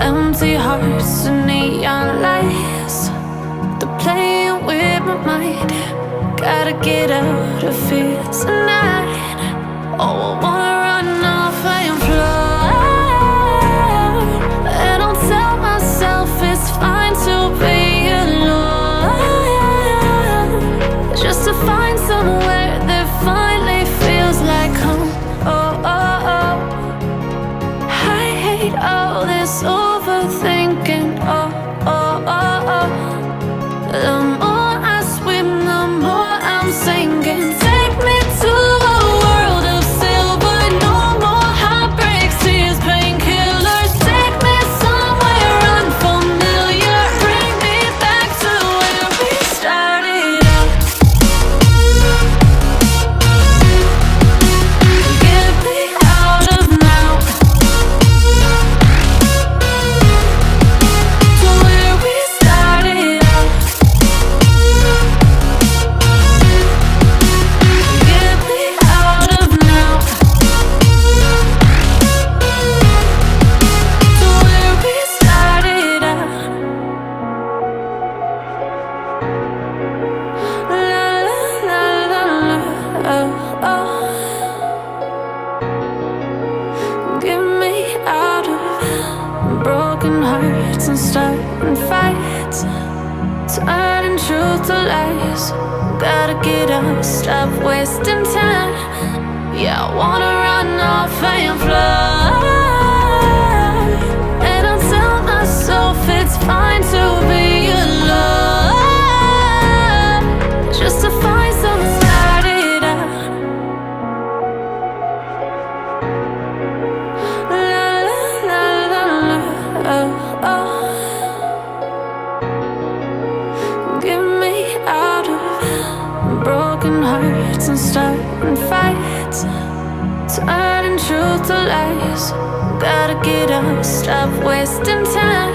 Empty hearts and neon lights, they're playing with my mind. Gotta get out of here tonight. Oh, I wanna run off and fly. And I'll tell myself it's fine to be alone, just to find somewhere that finally feels like home. Oh, oh, oh. I hate all this overthinking. Oh, oh, oh, oh. The more I swim, the more I'm sinking. Take me to a world of silver. No more heartbreaks, tears, painkillers. Take me somewhere unfamiliar. Bring me back to where we started out. Get me out of now, to where we started out. Get me out of now, to where we started out. La la la la la, oh, oh. Get me out of broken hearts and starting fights, turning truth to lies. Gotta get up, stop wasting time. Yeah, I wanna run off and fly. And I'll tell myself it's fine to be alone, just to find something started out. La la la la la, oh, oh. Get me out of broken hearts and starting fights, turning truth to lies. Gotta get up, stop wasting time.